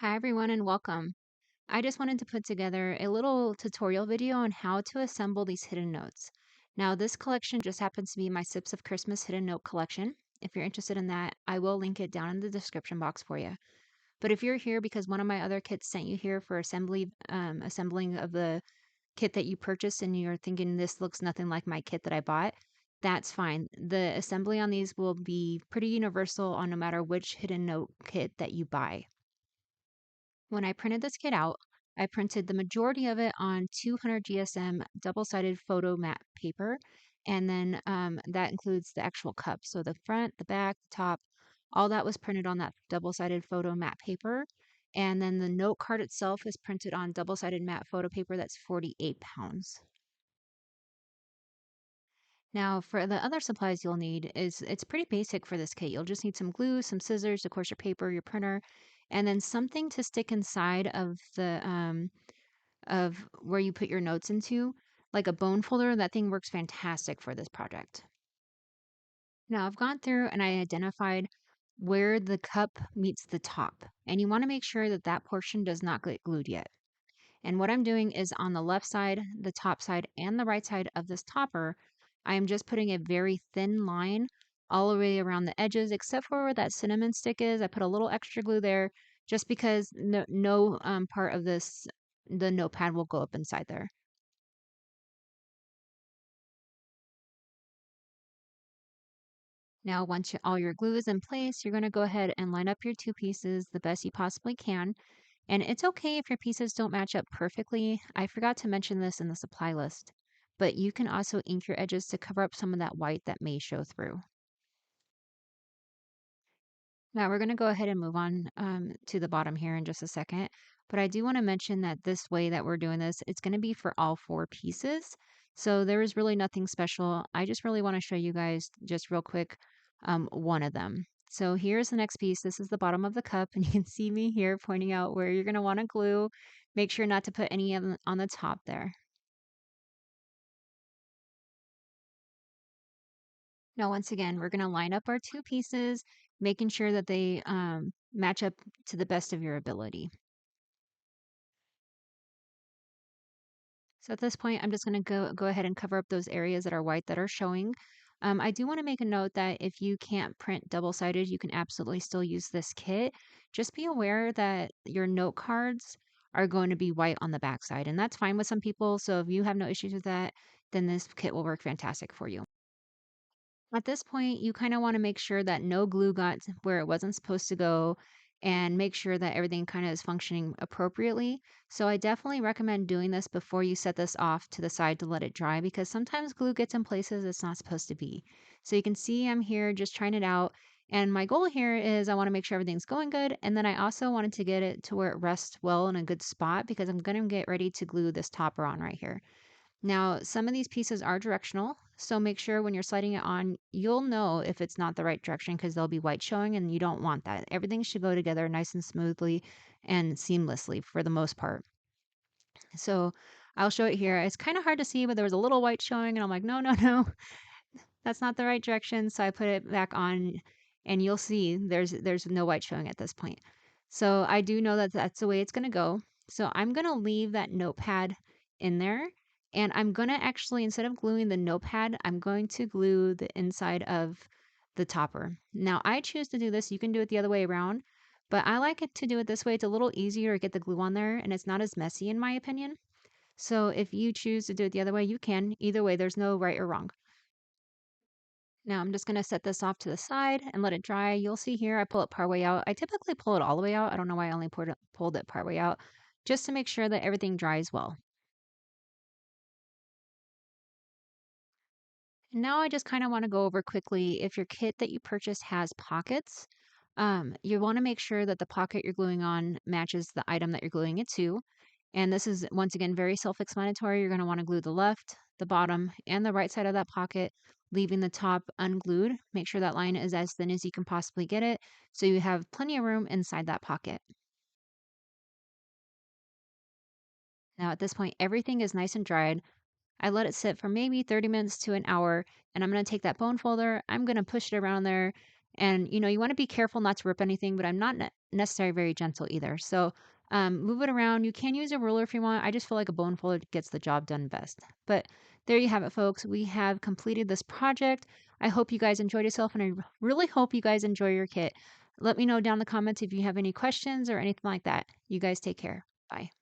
Hi everyone and welcome. I just wanted to put together a little tutorial video on how to assemble these hidden notes. Now this collection just happens to be my Sips of Christmas hidden note collection. If you're interested in that, I will link it down in the description box for you. But if you're here because one of my other kits sent you here for assembling of the kit that you purchased and you're thinking this looks nothing like my kit that I bought, that's fine. The assembly on these will be pretty universal on no matter which hidden note kit that you buy. When I printed this kit out, I printed the majority of it on 200 GSM double-sided photo mat paper, and then that includes the actual cup. So the front, the back, the top, all that was printed on that double-sided photo mat paper. And then the note card itself is printed on double-sided matte photo paper that's 48 pounds. Now, for the other supplies you'll need is it's pretty basic for this kit. You'll just need some glue, some scissors, of course, your paper, your printer, and then something to stick inside of the of where you put your notes into, like a bone folder. That thing works fantastic for this project. Now, I've gone through and I identified where the cup meets the top, and you want to make sure that that portion does not get glued yet. And what I'm doing is on the left side, the top side, and the right side of this topper, I am just putting a very thin line all the way around the edges, except for where that cinnamon stick is. I put a little extra glue there just because no part of the notepad will go up inside there. Now, once all your glue is in place, you're going to go ahead and line up your two pieces the best you possibly can. And it's okay if your pieces don't match up perfectly. I forgot to mention this in the supply list, but you can also ink your edges to cover up some of that white that may show through. Now we're going to go ahead and move on to the bottom here in just a second. But I do want to mention that this way that we're doing this, it's going to be for all four pieces. So there is really nothing special. I just really want to show you guys just real quick one of them. So here's the next piece. This is the bottom of the cup, and you can see me here pointing out where you're going to want to glue. Make sure not to put any of them on the top there. Now, once again, we're going to line up our two pieces, making sure that they match up to the best of your ability. So at this point, I'm just going to go ahead and cover up those areas that are white that are showing. I do want to make a note that if you can't print double-sided, you can absolutely still use this kit. Just be aware that your note cards are going to be white on the backside, and that's fine with some people. So if you have no issues with that, then this kit will work fantastic for you. At this point, you kind of want to make sure that no glue got where it wasn't supposed to go and make sure that everything kind of is functioning appropriately. So I definitely recommend doing this before you set this off to the side to let it dry because sometimes glue gets in places it's not supposed to be. So you can see I'm here just trying it out. And my goal here is I want to make sure everything's going good. And then I also wanted to get it to where it rests well in a good spot because I'm going to get ready to glue this topper on right here. Now, some of these pieces are directional, so make sure when you're sliding it on, you'll know if it's not the right direction because there'll be white showing and you don't want that. Everything should go together nice and smoothly and seamlessly for the most part. So I'll show it here. It's kind of hard to see, but there was a little white showing and I'm like, no, no, no, that's not the right direction. So I put it back on and you'll see there's no white showing at this point. So I do know that that's the way it's going to go. So I'm going to leave that notepad in there and I'm going to actually, instead of gluing the notepad, I'm going to glue the inside of the topper. Now I choose to do this. You can do it the other way around, but I like it to do it this way. It's a little easier to get the glue on there and it's not as messy in my opinion. So if you choose to do it the other way, you can. Either way, there's no right or wrong. Now I'm just going to set this off to the side and let it dry. You'll see here I pull it part way out. I typically pull it all the way out. I don't know why I only pulled it part way out, just to make sure that everything dries well. And now I just kind of want to go over quickly if your kit that you purchased has pockets. You want to make sure that the pocket you're gluing on matches the item that you're gluing it to. And this is, once again, very self-explanatory. You're going to want to glue the left, the bottom, and the right side of that pocket, leaving the top unglued. Make sure that line is as thin as you can possibly get it, so you have plenty of room inside that pocket. Now, at this point, everything is nice and dried. I let it sit for maybe 30 minutes to an hour, and I'm going to take that bone folder. I'm going to push it around there And, you wanna be careful not to rip anything, but I'm not necessarily very gentle either. So, move it around. You can use a ruler if you want. I just feel like a bone folder gets the job done best. But there you have it, folks. We have completed this project. I hope you guys enjoyed yourself, and I really hope you guys enjoy your kit. Let me know down in the comments if you have any questions or anything like that. You guys take care. Bye.